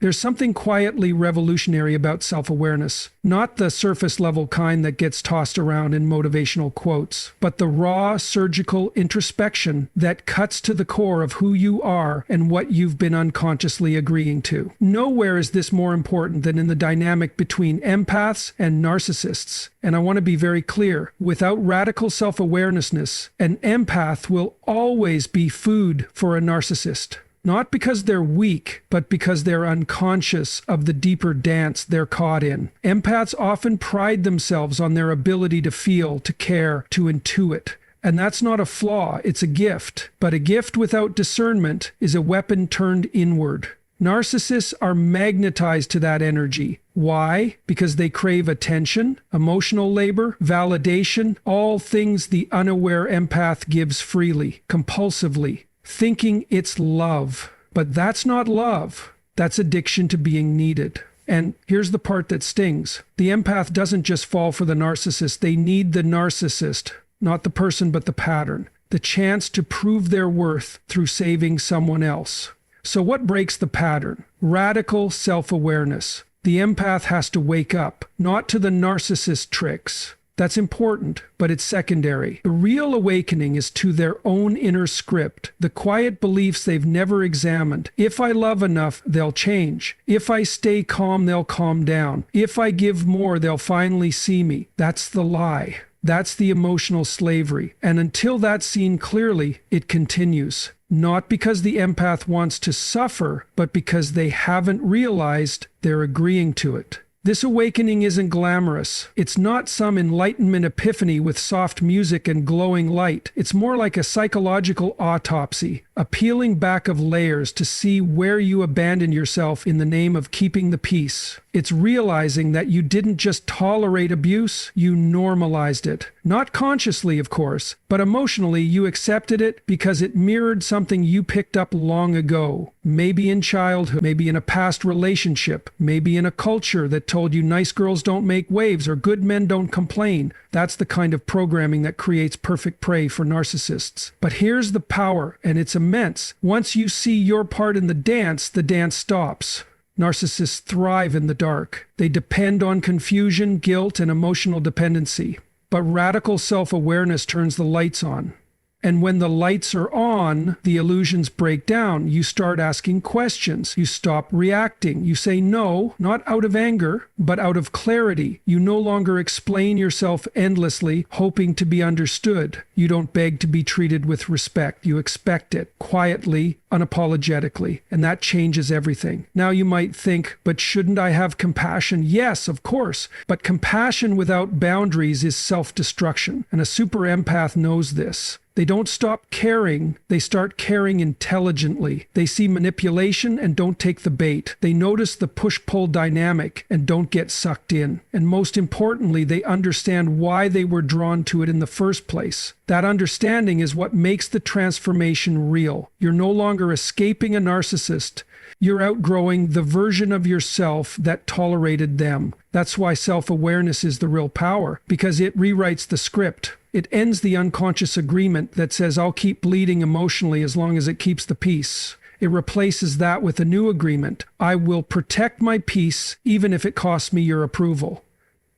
There's something quietly revolutionary about self-awareness, not the surface-level kind that gets tossed around in motivational quotes, but the raw, surgical introspection that cuts to the core of who you are and what you've been unconsciously agreeing to. Nowhere is this more important than in the dynamic between empaths and narcissists. And I want to be very clear, without radical self-awareness, an empath will always be food for a narcissist. Not because they're weak, but because they're unconscious of the deeper dance they're caught in. Empaths often pride themselves on their ability to feel, to care, to intuit. And that's not a flaw, it's a gift. But a gift without discernment is a weapon turned inward. Narcissists are magnetized to that energy. Why? Because they crave attention, emotional labor, validation, all things the unaware empath gives freely, compulsively, thinking it's love. But that's not love. That's addiction to being needed. And here's the part that stings. The empath doesn't just fall for the narcissist. They need the narcissist, not the person, but the pattern. The chance to prove their worth through saving someone else. So what breaks the pattern? Radical self-awareness. The empath has to wake up, not to the narcissist tricks. That's important, but it's secondary. The real awakening is to their own inner script, the quiet beliefs they've never examined. If I love enough, they'll change. If I stay calm, they'll calm down. If I give more, they'll finally see me. That's the lie. That's the emotional slavery. And until that's seen clearly, it continues. Not because the empath wants to suffer, but because they haven't realized they're agreeing to it. This awakening isn't glamorous. It's not some enlightenment epiphany with soft music and glowing light. It's more like a psychological autopsy, a peeling back of layers to see where you abandon yourself in the name of keeping the peace. It's realizing that you didn't just tolerate abuse, you normalized it. Not consciously, of course, but emotionally you accepted it because it mirrored something you picked up long ago. Maybe in childhood, maybe in a past relationship, maybe in a culture that told you nice girls don't make waves or good men don't complain. That's the kind of programming that creates perfect prey for narcissists. But here's the power, and it's immense. Once you see your part in the dance stops. Narcissists thrive in the dark. They depend on confusion, guilt, and emotional dependency. But radical self-awareness turns the lights on. And when the lights are on, the illusions break down. You start asking questions. You stop reacting. You say no, not out of anger, but out of clarity. You no longer explain yourself endlessly, hoping to be understood. You don't beg to be treated with respect. You expect it, quietly, unapologetically. And that changes everything. Now you might think, but shouldn't I have compassion? Yes, of course. But compassion without boundaries is self-destruction. And a super empath knows this. They don't stop caring, they start caring intelligently. They see manipulation and don't take the bait. They notice the push-pull dynamic and don't get sucked in. And most importantly, they understand why they were drawn to it in the first place. That understanding is what makes the transformation real. You're no longer escaping a narcissist. You're outgrowing the version of yourself that tolerated them. That's why self-awareness is the real power, because it rewrites the script. It ends the unconscious agreement that says, I'll keep bleeding emotionally as long as it keeps the peace. It replaces that with a new agreement. I will protect my peace even if it costs me your approval.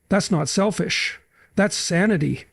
That's not selfish. That's sanity.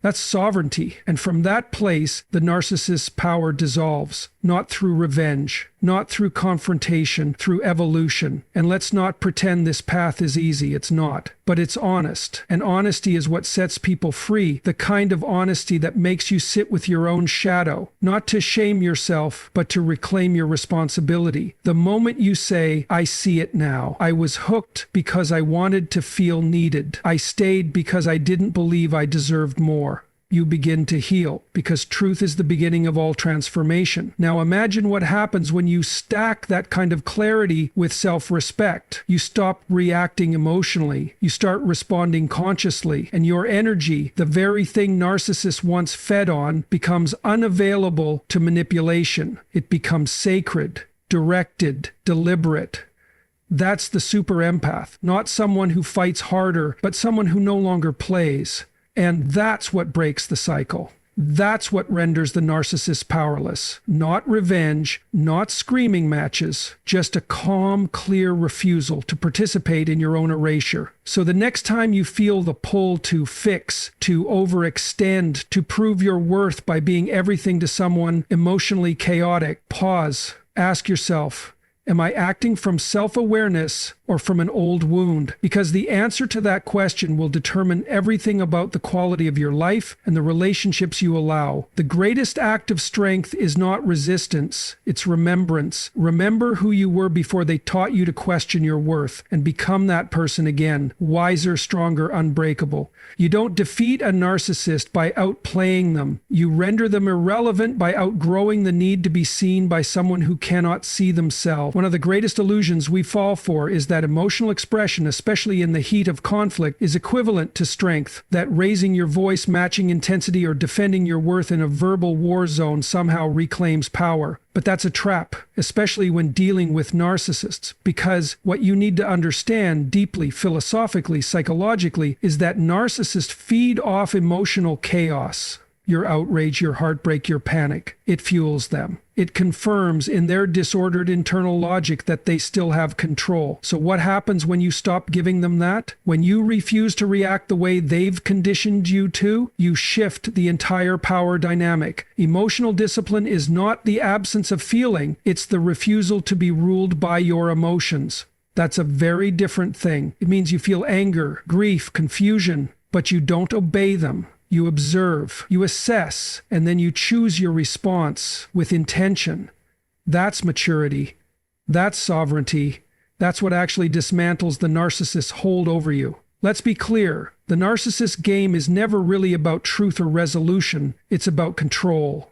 That's sovereignty. And from that place, the narcissist's power dissolves, not through revenge, not through confrontation, through evolution. And let's not pretend this path is easy. It's not. But it's honest. And honesty is what sets people free. The kind of honesty that makes you sit with your own shadow, not to shame yourself, but to reclaim your responsibility. The moment you say, I see it now. I was hooked because I wanted to feel needed. I stayed because I didn't believe I deserved more. You begin to heal, because truth is the beginning of all transformation. Now imagine what happens when you stack that kind of clarity with self-respect. You stop reacting emotionally. You start responding consciously. And your energy, the very thing narcissists once fed on, becomes unavailable to manipulation. It becomes sacred, directed, deliberate. That's the super empath, not someone who fights harder, but someone who no longer plays. And that's what breaks the cycle. That's what renders the narcissist powerless. Not revenge, not screaming matches, just a calm, clear refusal to participate in your own erasure. So the next time you feel the pull to fix, to overextend, to prove your worth by being everything to someone emotionally chaotic, pause. Ask yourself, am I acting from self-awareness or from an old wound? Because the answer to that question will determine everything about the quality of your life and the relationships you allow. The greatest act of strength is not resistance, it's remembrance. Remember who you were before they taught you to question your worth, and become that person again, wiser, stronger, unbreakable. You don't defeat a narcissist by outplaying them. You render them irrelevant by outgrowing the need to be seen by someone who cannot see themselves. One of the greatest illusions we fall for is that emotional expression, especially in the heat of conflict, is equivalent to strength, that raising your voice, matching intensity, or defending your worth in a verbal war zone somehow reclaims power. But that's a trap, especially when dealing with narcissists, because what you need to understand deeply, philosophically, psychologically, is that narcissists feed off emotional chaos. Your outrage, your heartbreak, your panic. It fuels them. It confirms in their disordered internal logic that they still have control. So what happens when you stop giving them that? When you refuse to react the way they've conditioned you to, you shift the entire power dynamic. Emotional discipline is not the absence of feeling, it's the refusal to be ruled by your emotions. That's a very different thing. It means you feel anger, grief, confusion, but you don't obey them. You observe, you assess, and then you choose your response with intention. That's maturity. That's sovereignty. That's what actually dismantles the narcissist's hold over you. Let's be clear. The narcissist game is never really about truth or resolution. It's about control.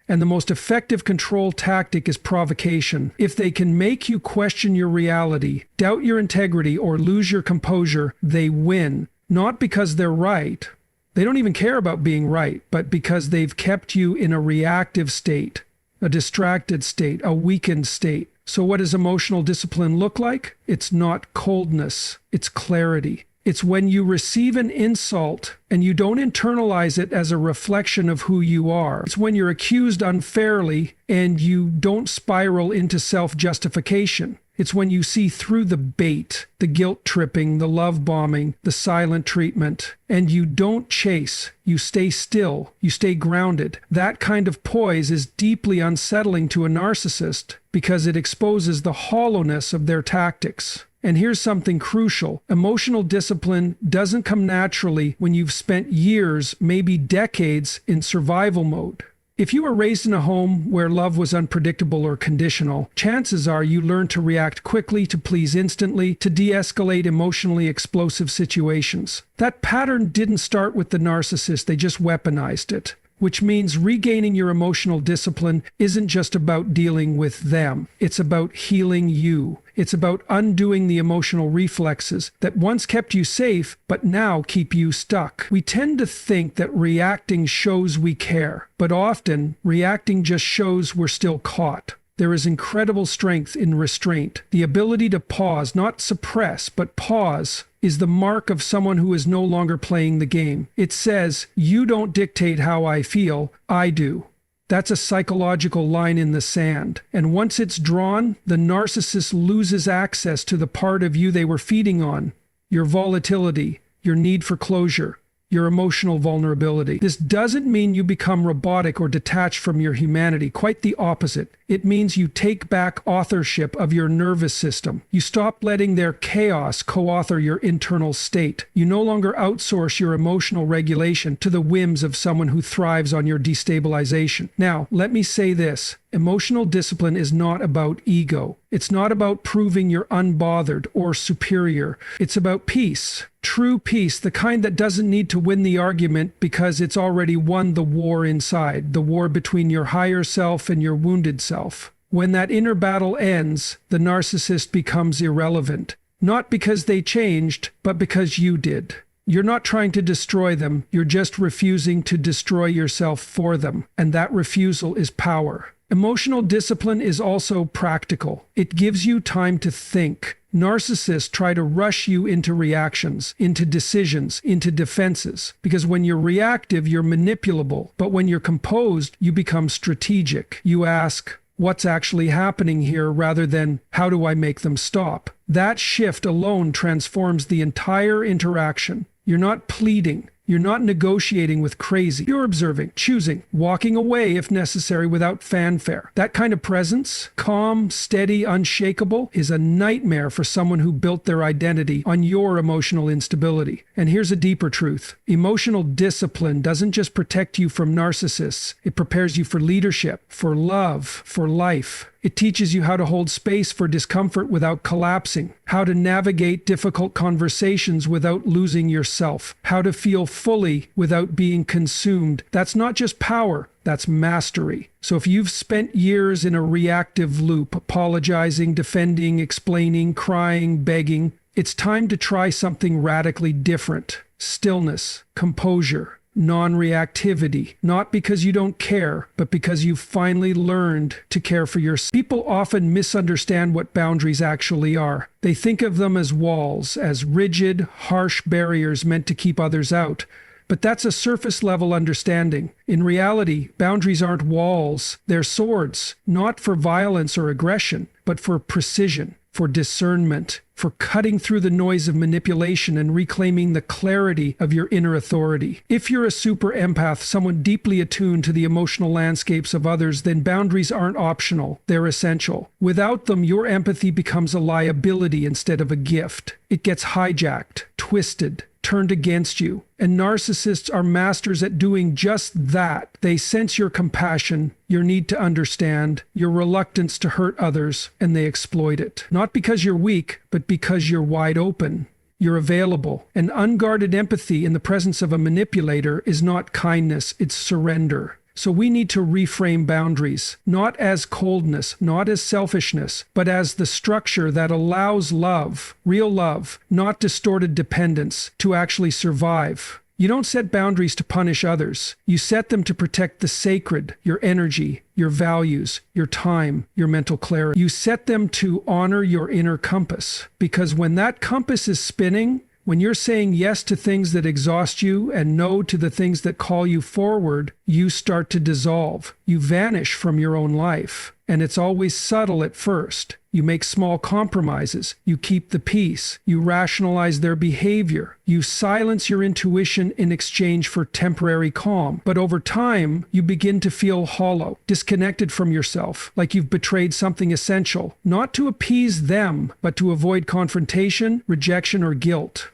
And the most effective control tactic is provocation. If they can make you question your reality, doubt your integrity, or lose your composure, they win. Not because they're right. They don't even care about being right, but because they've kept you in a reactive state, a distracted state, a weakened state. So what does emotional discipline look like? It's not coldness, it's clarity. It's when you receive an insult and you don't internalize it as a reflection of who you are. It's when you're accused unfairly and you don't spiral into self-justification. It's when you see through the bait, the guilt tripping, the love bombing, the silent treatment, and you don't chase. You stay still. You stay grounded. That kind of poise is deeply unsettling to a narcissist because it exposes the hollowness of their tactics. And here's something crucial. Emotional discipline doesn't come naturally when you've spent years, maybe decades, in survival mode. If you were raised in a home where love was unpredictable or conditional, chances are you learned to react quickly, to please instantly, to de-escalate emotionally explosive situations. That pattern didn't start with the narcissist, they just weaponized it. Which means regaining your emotional discipline isn't just about dealing with them. It's about healing you. It's about undoing the emotional reflexes that once kept you safe, but now keep you stuck. We tend to think that reacting shows we care, but often reacting just shows we're still caught. There is incredible strength in restraint. The ability to pause, not suppress, but pause, is the mark of someone who is no longer playing the game. It says, you don't dictate how I feel, I do. That's a psychological line in the sand. And once it's drawn, the narcissist loses access to the part of you they were feeding on. Your volatility, your need for closure, your emotional vulnerability. This doesn't mean you become robotic or detached from your humanity. Quite the opposite. It means you take back authorship of your nervous system. You stop letting their chaos co-author your internal state. You no longer outsource your emotional regulation to the whims of someone who thrives on your destabilization. Now, let me say this. Emotional discipline is not about ego. It's not about proving you're unbothered or superior. It's about peace. True peace, the kind that doesn't need to win the argument because it's already won the war inside, the war between your higher self and your wounded self. When that inner battle ends, the narcissist becomes irrelevant. Not because they changed, but because you did. You're not trying to destroy them, you're just refusing to destroy yourself for them. And that refusal is power. Emotional discipline is also practical. It gives you time to think. Narcissists try to rush you into reactions, into decisions, into defenses. Because when you're reactive, you're manipulable. But when you're composed, you become strategic. You ask, what's actually happening here rather than how do I make them stop? That shift alone transforms the entire interaction. You're not pleading. You're not negotiating with crazy. You're observing, choosing, walking away if necessary without fanfare. That kind of presence, calm, steady, unshakable, is a nightmare for someone who built their identity on your emotional instability. And here's a deeper truth. Emotional discipline doesn't just protect you from narcissists. It prepares you for leadership, for love, for life. It teaches you how to hold space for discomfort without collapsing, how to navigate difficult conversations without losing yourself, how to feel fully without being consumed. That's not just power, that's mastery. So if you've spent years in a reactive loop, apologizing, defending, explaining, crying, begging, it's time to try something radically different. Stillness, composure, non-reactivity, not because you don't care, but because you've finally learned to care for yourself. People often misunderstand what boundaries actually are. They think of them as walls, as rigid, harsh barriers meant to keep others out. But that's a surface-level understanding. In reality, boundaries aren't walls. They're swords, not for violence or aggression, but for precision, for discernment, for cutting through the noise of manipulation and reclaiming the clarity of your inner authority. If you're a super empath, someone deeply attuned to the emotional landscapes of others, then boundaries aren't optional, they're essential. Without them, your empathy becomes a liability instead of a gift. It gets hijacked, twisted, turned against you. And narcissists are masters at doing just that. They sense your compassion, your need to understand, your reluctance to hurt others, and they exploit it. Not because you're weak, but because you're wide open. You're available. And unguarded empathy in the presence of a manipulator is not kindness, it's surrender. So we need to reframe boundaries, not as coldness, not as selfishness, but as the structure that allows love, real love, not distorted dependence, to actually survive. You don't set boundaries to punish others. You set them to protect the sacred, your energy, your values, your time, your mental clarity. You set them to honor your inner compass. Because when that compass is spinning, when you're saying yes to things that exhaust you and no to the things that call you forward, you start to dissolve. You vanish from your own life. And it's always subtle at first. You make small compromises. You keep the peace. You rationalize their behavior. You silence your intuition in exchange for temporary calm. But over time, you begin to feel hollow, disconnected from yourself, like you've betrayed something essential, not to appease them, but to avoid confrontation, rejection, or guilt.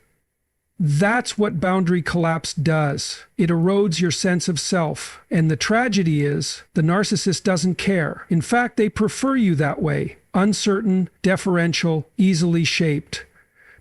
That's what boundary collapse does. It erodes your sense of self. And the tragedy is, the narcissist doesn't care. In fact, they prefer you that way. Uncertain, deferential, easily shaped.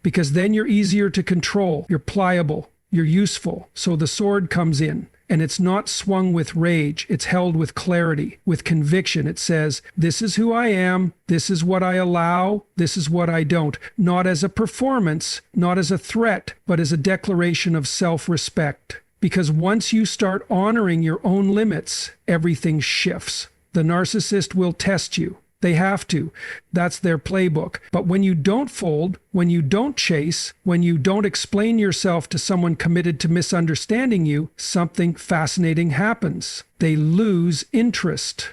Because then you're easier to control. You're pliable. You're useful. So the sword comes in. And it's not swung with rage, it's held with clarity, with conviction. It says, this is who I am, this is what I allow, this is what I don't. Not as a performance, not as a threat, but as a declaration of self-respect. Because once you start honoring your own limits, everything shifts. The narcissist will test you. They have to. That's their playbook. But when you don't fold, when you don't chase, when you don't explain yourself to someone committed to misunderstanding you, something fascinating happens. They lose interest.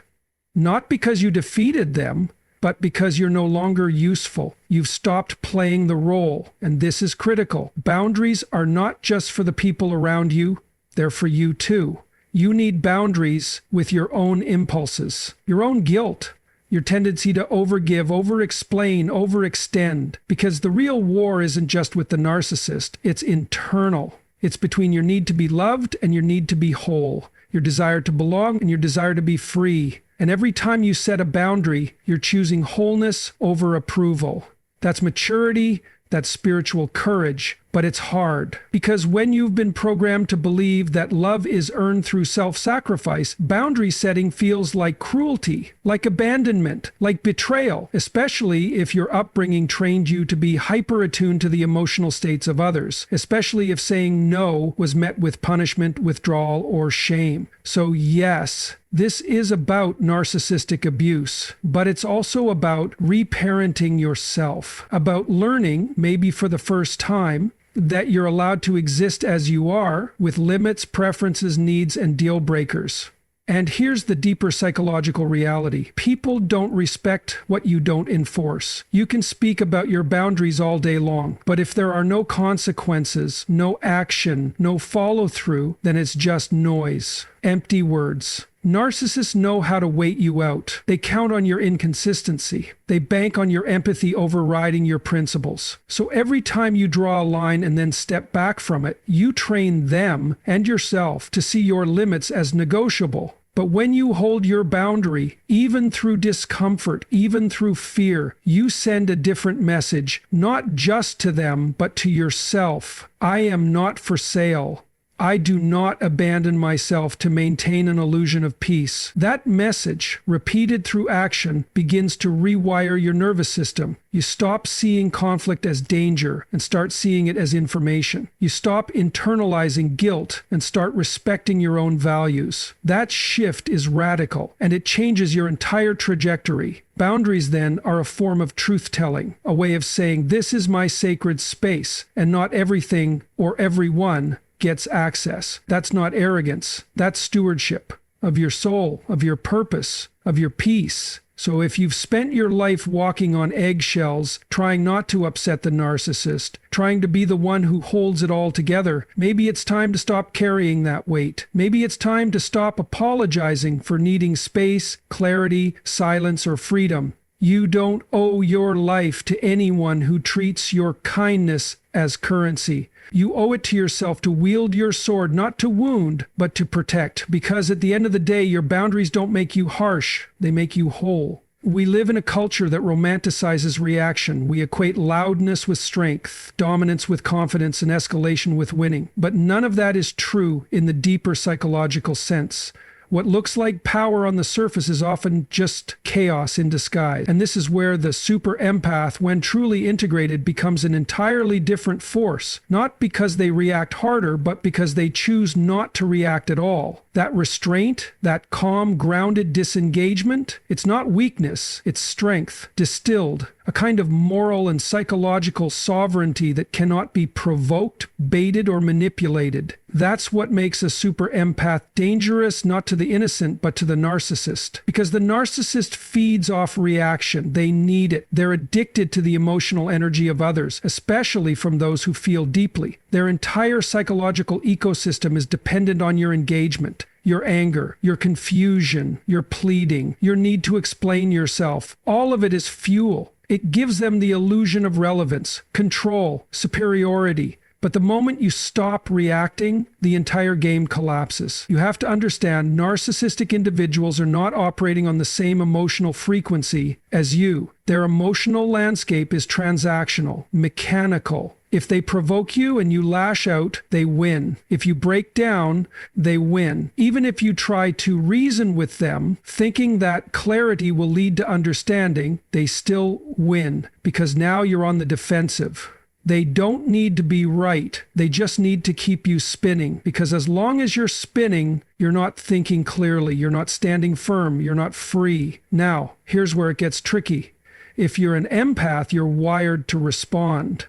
Not because you defeated them, but because you're no longer useful. You've stopped playing the role. And this is critical. Boundaries are not just for the people around you, they're for you too. You need boundaries with your own impulses, your own guilt, your tendency to overgive, over-explain, overextend. Because the real war isn't just with the narcissist, it's internal. It's between your need to be loved and your need to be whole, your desire to belong and your desire to be free. And every time you set a boundary, you're choosing wholeness over approval. That's maturity, that's spiritual courage, But it's hard, because when you've been programmed to believe that love is earned through self-sacrifice, boundary setting feels like cruelty, like abandonment, like betrayal, especially if your upbringing trained you to be hyper-attuned to the emotional states of others, especially if saying no was met with punishment, withdrawal, or shame. So yes, this is about narcissistic abuse, but it's also about reparenting yourself, about learning, maybe for the first time, that you're allowed to exist as you are, with limits, preferences, needs, and deal breakers. And here's the deeper psychological reality. People don't respect what you don't enforce. You can speak about your boundaries all day long, but if there are no consequences, no action, no follow-through, then it's just noise, empty words. Narcissists know how to wait you out. They count on your inconsistency. They bank on your empathy overriding your principles. So every time you draw a line and then step back from it, you train them and yourself to see your limits as negotiable. But when you hold your boundary, even through discomfort, even through fear, you send a different message, not just to them, but to yourself. I am not for sale. I do not abandon myself to maintain an illusion of peace. That message, repeated through action, begins to rewire your nervous system. You stop seeing conflict as danger and start seeing it as information. You stop internalizing guilt and start respecting your own values. That shift is radical, and it changes your entire trajectory. Boundaries, then, are a form of truth-telling, a way of saying, this is my sacred space, and not everything or everyone gets access. That's not arrogance. That's stewardship of your soul, of your purpose, of your peace. So if you've spent your life walking on eggshells, trying not to upset the narcissist, trying to be the one who holds it all together, maybe it's time to stop carrying that weight. Maybe it's time to stop apologizing for needing space, clarity, silence, or freedom. You don't owe your life to anyone who treats your kindness as currency. You owe it to yourself to wield your sword, not to wound, but to protect. Because at the end of the day, your boundaries don't make you harsh, they make you whole. We live in a culture that romanticizes reaction. We equate loudness with strength, dominance with confidence, and escalation with winning. But none of that is true in the deeper psychological sense. What looks like power on the surface is often just chaos in disguise. And this is where the super empath, when truly integrated, becomes an entirely different force. Not because they react harder, but because they choose not to react at all. That restraint, that calm, grounded disengagement, it's not weakness, it's strength, distilled. A kind of moral and psychological sovereignty that cannot be provoked, baited, or manipulated. That's what makes a super empath dangerous, not to the innocent, but to the narcissist. Because the narcissist feeds off reaction. They need it. They're addicted to the emotional energy of others, especially from those who feel deeply. Their entire psychological ecosystem is dependent on your engagement. Your anger, your confusion, your pleading, your need to explain yourself. All of it is fuel. It gives them the illusion of relevance, control, superiority. But the moment you stop reacting, the entire game collapses. You have to understand, narcissistic individuals are not operating on the same emotional frequency as you. Their emotional landscape is transactional, mechanical. If they provoke you and you lash out, they win. If you break down, they win. Even if you try to reason with them, thinking that clarity will lead to understanding, they still win, because now you're on the defensive. They don't need to be right. They just need to keep you spinning, because as long as you're spinning, you're not thinking clearly. You're not standing firm. You're not free. Now, here's where it gets tricky. If you're an empath, you're wired to respond.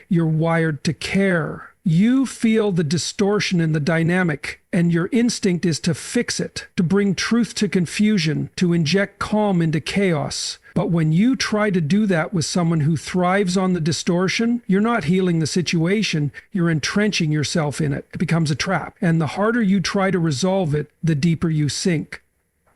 You're wired to care. You feel the distortion in the dynamic, and your instinct is to fix it, to bring truth to confusion, to inject calm into chaos. But when you try to do that with someone who thrives on the distortion, you're not healing the situation, you're entrenching yourself in it. It becomes a trap. And the harder you try to resolve it, the deeper you sink.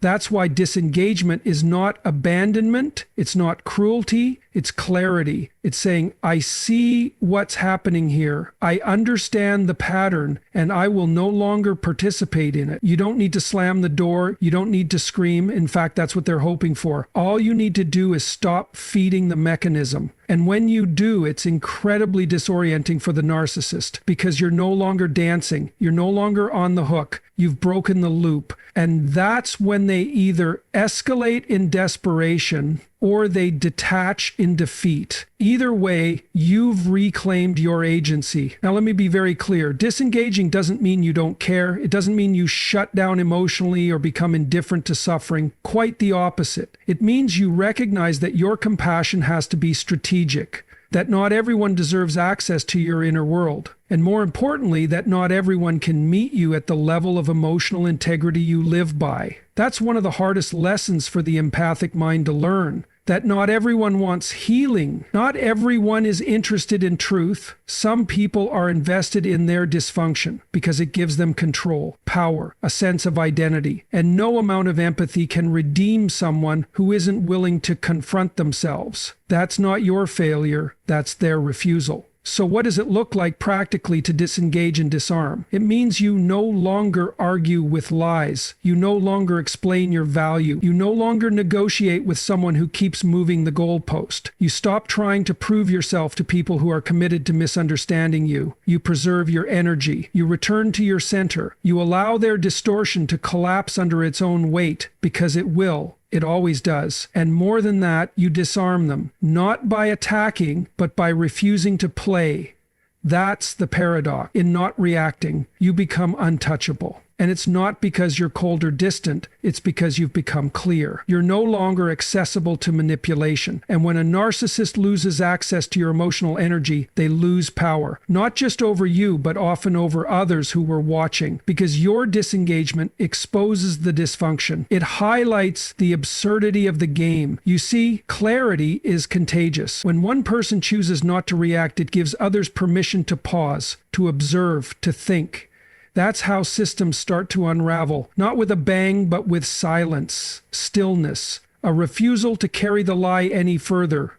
That's why disengagement is not abandonment, it's not cruelty, it's clarity. It's saying, I see what's happening here. I understand the pattern, and I will no longer participate in it. You don't need to slam the door. You don't need to scream. In fact, that's what they're hoping for. All you need to do is stop feeding the mechanism. And when you do, it's incredibly disorienting for the narcissist because you're no longer dancing. You're no longer on the hook. You've broken the loop. And that's when they either escalate in desperation or they detach in defeat. Either way, you've reclaimed your agency. Now, let me be very clear. Disengaging doesn't mean you don't care. It doesn't mean you shut down emotionally or become indifferent to suffering. Quite the opposite. It means you recognize that your compassion has to be strategic, that not everyone deserves access to your inner world. And more importantly, that not everyone can meet you at the level of emotional integrity you live by. That's one of the hardest lessons for the empathic mind to learn. That not everyone wants healing. Not everyone is interested in truth. Some people are invested in their dysfunction because it gives them control, power, a sense of identity. And no amount of empathy can redeem someone who isn't willing to confront themselves. That's not your failure. That's their refusal. So what does it look like practically to disengage and disarm? It means you no longer argue with lies. You no longer explain your value. You no longer negotiate with someone who keeps moving the goalpost. You stop trying to prove yourself to people who are committed to misunderstanding you. You preserve your energy. You return to your center. You allow their distortion to collapse under its own weight because it will. It always does. And more than that, you disarm them, not by attacking, but by refusing to play. That's the paradox. In not reacting, you become untouchable. And it's not because you're cold or distant, it's because you've become clear. You're no longer accessible to manipulation. And when a narcissist loses access to your emotional energy, they lose power. Not just over you, but often over others who were watching. Because your disengagement exposes the dysfunction. It highlights the absurdity of the game. You see, clarity is contagious. When one person chooses not to react, it gives others permission to pause, to observe, to think. That's how systems start to unravel, not with a bang, but with silence, stillness, a refusal to carry the lie any further.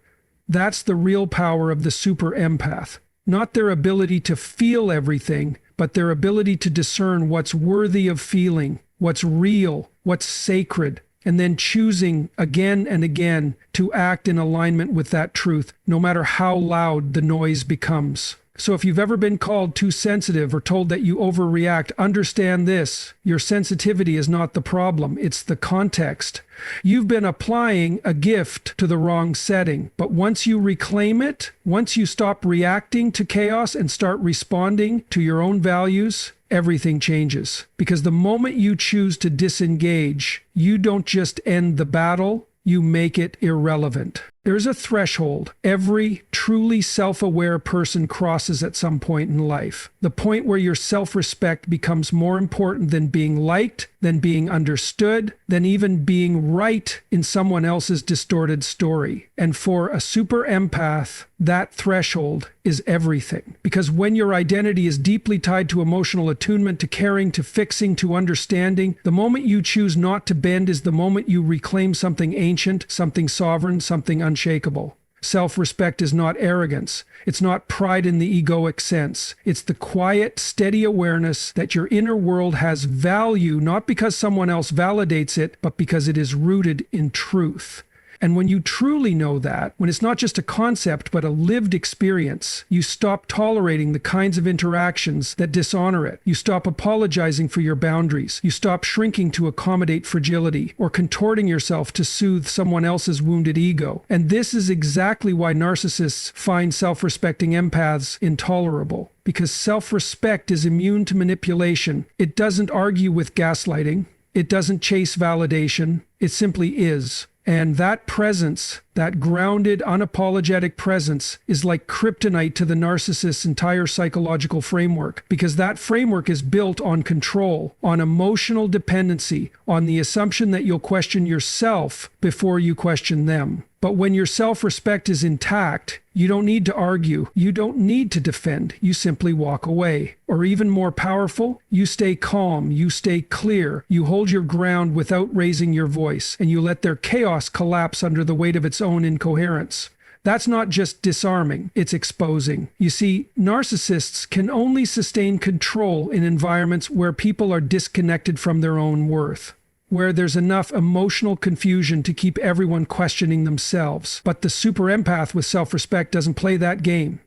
That's the real power of the super empath. Not their ability to feel everything, but their ability to discern what's worthy of feeling, what's real, what's sacred, and then choosing again and again to act in alignment with that truth, no matter how loud the noise becomes. So if you've ever been called too sensitive or told that you overreact, understand this. Your sensitivity is not the problem. It's the context. You've been applying a gift to the wrong setting. But once you reclaim it, once you stop reacting to chaos and start responding to your own values, everything changes. Because the moment you choose to disengage, you don't just end the battle, you make it irrelevant. There's a threshold every truly self-aware person crosses at some point in life. The point where your self-respect becomes more important than being liked, than being understood, than even being right in someone else's distorted story. And for a super empath, that threshold is everything. Because when your identity is deeply tied to emotional attunement, to caring, to fixing, to understanding, the moment you choose not to bend is the moment you reclaim something ancient, something sovereign, something unshakable. Self-respect is not arrogance. It's not pride in the egoic sense. It's the quiet, steady awareness that your inner world has value, not because someone else validates it, but because it is rooted in truth. And when you truly know that, when it's not just a concept, but a lived experience, you stop tolerating the kinds of interactions that dishonor it. You stop apologizing for your boundaries. You stop shrinking to accommodate fragility or contorting yourself to soothe someone else's wounded ego. And this is exactly why narcissists find self-respecting empaths intolerable. Because self-respect is immune to manipulation. It doesn't argue with gaslighting. It doesn't chase validation. It simply is. And that presence That grounded, unapologetic presence is like kryptonite to the narcissist's entire psychological framework, because that framework is built on control, on emotional dependency, on the assumption that you'll question yourself before you question them. But when your self-respect is intact, you don't need to argue. You don't need to defend. You simply walk away. Or even more powerful, you stay calm, you stay clear, you hold your ground without raising your voice, and you let their chaos collapse under the weight of its own incoherence. That's not just disarming, it's exposing. You see, narcissists can only sustain control in environments where people are disconnected from their own worth, where there's enough emotional confusion to keep everyone questioning themselves. But the super empath with self-respect doesn't play that game.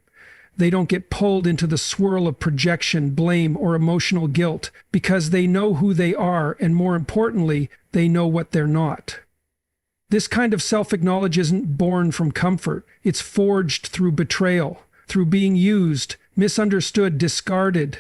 They don't get pulled into the swirl of projection, blame, or emotional guilt, because they know who they are, and more importantly, they know what they're not. This kind of self-acknowledge isn't born from comfort. It's forged through betrayal, through being used, misunderstood, discarded.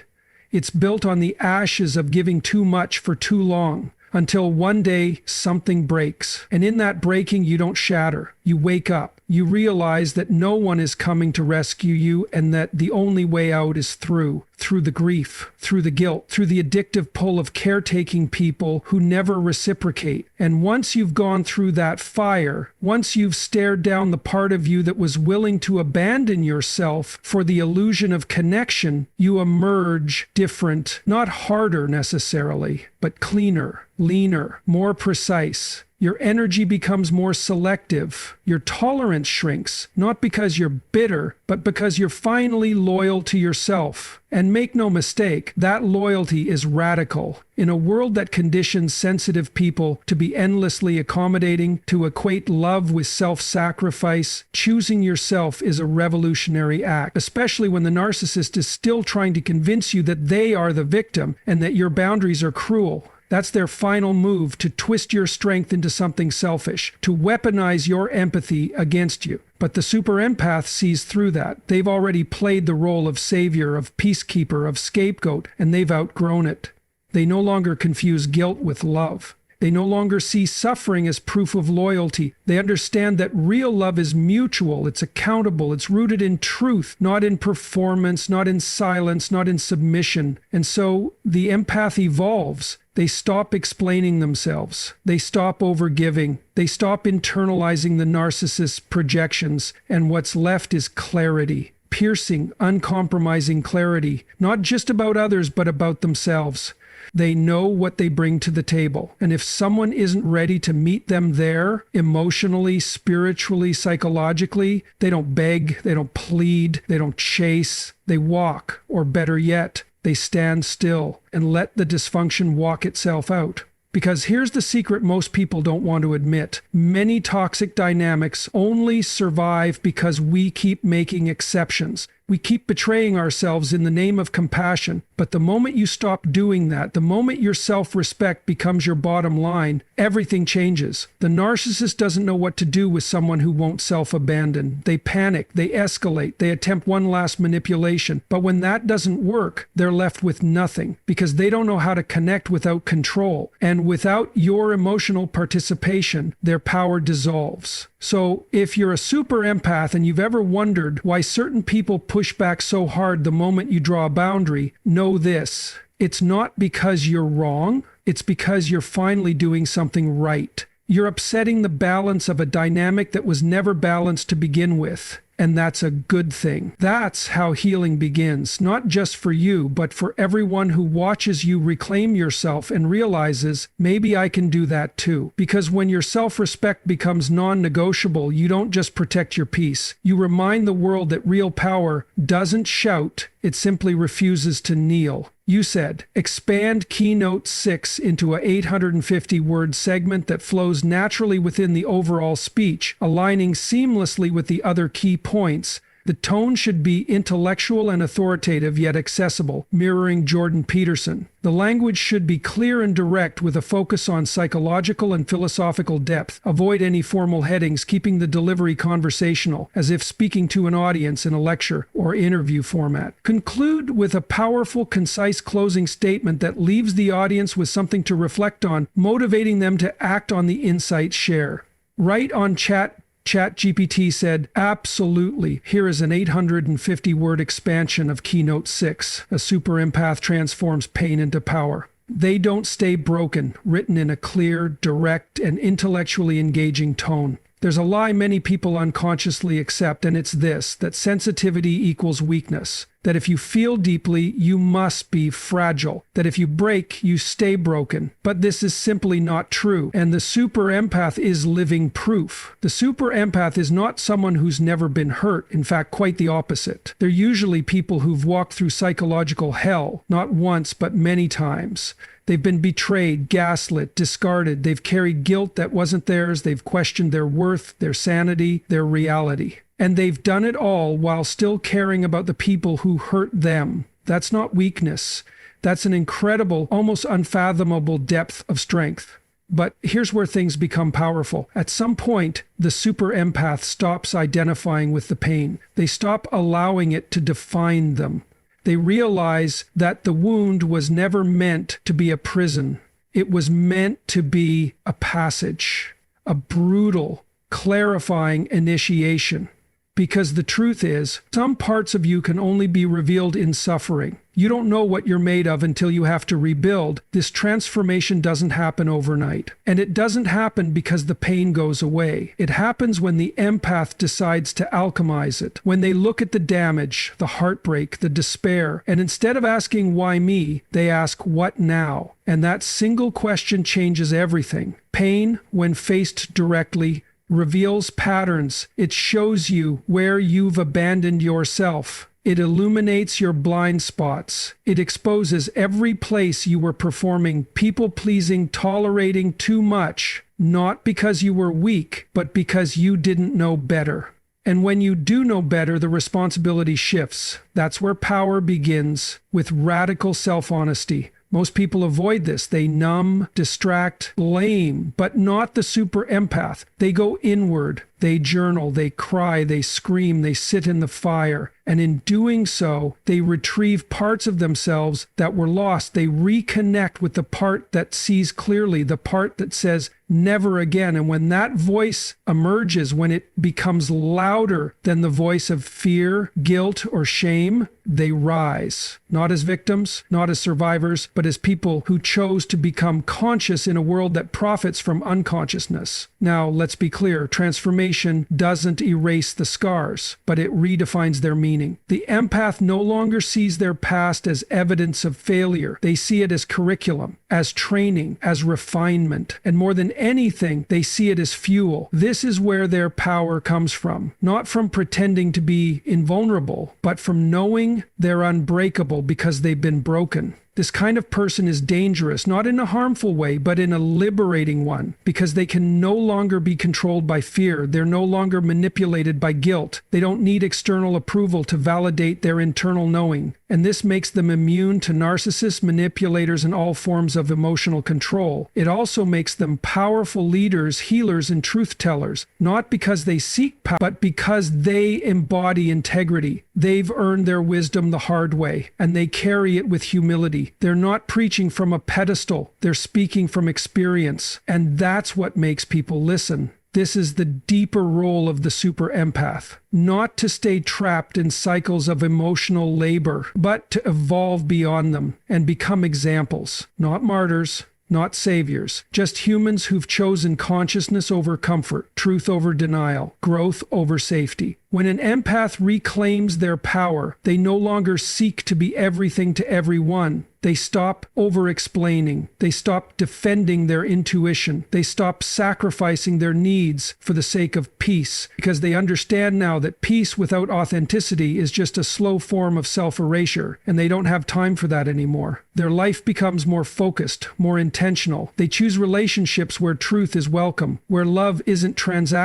It's built on the ashes of giving too much for too long, until one day something breaks. And in that breaking, you don't shatter. You wake up. You realize that no one is coming to rescue you, and that the only way out is through the grief, through the guilt, through the addictive pull of caretaking people who never reciprocate. And once you've gone through that fire, once you've stared down the part of you that was willing to abandon yourself for the illusion of connection, you emerge different, not harder necessarily, but cleaner, leaner, more precise. Your energy becomes more selective. Your tolerance shrinks, not because you're bitter, but because you're finally loyal to yourself. And make no mistake, that loyalty is radical. In a world that conditions sensitive people to be endlessly accommodating, to equate love with self-sacrifice, choosing yourself is a revolutionary act, especially when the narcissist is still trying to convince you that they are the victim and that your boundaries are cruel. That's their final move, to twist your strength into something selfish, to weaponize your empathy against you. But the super empath sees through that. They've already played the role of savior, of peacekeeper, of scapegoat, and they've outgrown it. They no longer confuse guilt with love. They no longer see suffering as proof of loyalty. They understand that real love is mutual, it's accountable, it's rooted in truth, not in performance, not in silence, not in submission. And so the empath evolves. They stop explaining themselves. They stop overgiving. They stop internalizing the narcissist's projections. And what's left is clarity. Piercing, uncompromising clarity. Not just about others, but about themselves. They know what they bring to the table. And if someone isn't ready to meet them there, emotionally, spiritually, psychologically, they don't beg, they don't plead, they don't chase, they walk, or better yet, they stand still and let the dysfunction walk itself out. Because here's the secret most people don't want to admit. Many toxic dynamics only survive because we keep making exceptions. We keep betraying ourselves in the name of compassion. But the moment you stop doing that, the moment your self-respect becomes your bottom line, everything changes. The narcissist doesn't know what to do with someone who won't self-abandon. They panic, they escalate, they attempt one last manipulation. But when that doesn't work, they're left with nothing, because they don't know how to connect without control. And without your emotional participation, their power dissolves. So if you're a super empath and you've ever wondered why certain people push back so hard the moment you draw a boundary, know this: it's not because you're wrong, it's because you're finally doing something right. You're upsetting the balance of a dynamic that was never balanced to begin with. And that's a good thing. That's how healing begins, not just for you, but for everyone who watches you reclaim yourself and realizes, maybe I can do that too. Because when your self-respect becomes non-negotiable, you don't just protect your peace. You remind the world that real power doesn't shout, it simply refuses to kneel. You said, expand Keynote 6 into a 850-word segment that flows naturally within the overall speech, aligning seamlessly with the other key points. The tone should be intellectual and authoritative, yet accessible, mirroring Jordan Peterson. The language should be clear and direct, with a focus on psychological and philosophical depth. Avoid any formal headings, keeping the delivery conversational, as if speaking to an audience in a lecture or interview format. Conclude with a powerful, concise closing statement that leaves the audience with something to reflect on, motivating them to act on the insights shared. Write on chat ChatGPT said, absolutely. Here is an 850-word expansion of Keynote 6. A super empath transforms pain into power. They don't stay broken, written in a clear, direct, and intellectually engaging tone. There's a lie many people unconsciously accept, and it's this, that sensitivity equals weakness. That if you feel deeply, you must be fragile. That if you break, you stay broken. But this is simply not true. And the super empath is living proof. The super empath is not someone who's never been hurt. In fact, quite the opposite. They're usually people who've walked through psychological hell, not once, but many times. They've been betrayed, gaslit, discarded. They've carried guilt that wasn't theirs. They've questioned their worth, their sanity, their reality. And they've done it all while still caring about the people who hurt them. That's not weakness. That's an incredible, almost unfathomable depth of strength. But here's where things become powerful. At some point, the super empath stops identifying with the pain. They stop allowing it to define them. They realize that the wound was never meant to be a prison. It was meant to be a passage, a brutal, clarifying initiation. Because the truth is, some parts of you can only be revealed in suffering. You don't know what you're made of until you have to rebuild. This transformation doesn't happen overnight. And it doesn't happen because the pain goes away. It happens when the empath decides to alchemize it. When they look at the damage, the heartbreak, the despair, and instead of asking why me, they ask what now? And that single question changes everything. Pain, when faced directly, reveals patterns. It shows you where you've abandoned yourself. It illuminates your blind spots. It exposes every place you were performing, people-pleasing, tolerating too much, not because you were weak, but because you didn't know better. And when you do know better, the responsibility shifts. That's where power begins, with radical self-honesty. Most people avoid this. They numb, distract, blame, but not the super empath. They go inward. They journal, they cry, they scream, they sit in the fire. And in doing so, they retrieve parts of themselves that were lost. They reconnect with the part that sees clearly, the part that says, never again. And when that voice emerges, when it becomes louder than the voice of fear, guilt, or shame, they rise. Not as victims, not as survivors, but as people who chose to become conscious in a world that profits from unconsciousness. Now, let's be clear, transformation doesn't erase the scars, but it redefines their meaning. The empath no longer sees their past as evidence of failure. They see it as curriculum, as training, as refinement, and more than anything, they see it as fuel. This is where their power comes from, not from pretending to be invulnerable, but from knowing they're unbreakable because they've been broken. This kind of person is dangerous, not in a harmful way, but in a liberating one, because they can no longer be controlled by fear. They're no longer manipulated by guilt. They don't need external approval to validate their internal knowing. And this makes them immune to narcissists, manipulators, and all forms of emotional control. It also makes them powerful leaders, healers, and truth tellers, not because they seek power, but because they embody integrity. They've earned their wisdom the hard way, and they carry it with humility. They're not preaching from a pedestal. They're speaking from experience. And that's what makes people listen. This is the deeper role of the super empath. Not to stay trapped in cycles of emotional labor, but to evolve beyond them and become examples, not martyrs, not saviors, just humans who've chosen consciousness over comfort, truth over denial, growth over safety. When an empath reclaims their power, they no longer seek to be everything to everyone. They stop over-explaining. They stop defending their intuition. They stop sacrificing their needs for the sake of peace, because they understand now that peace without authenticity is just a slow form of self-erasure, and they don't have time for that anymore. Their life becomes more focused, more intentional. They choose relationships where truth is welcome, where love isn't transactional.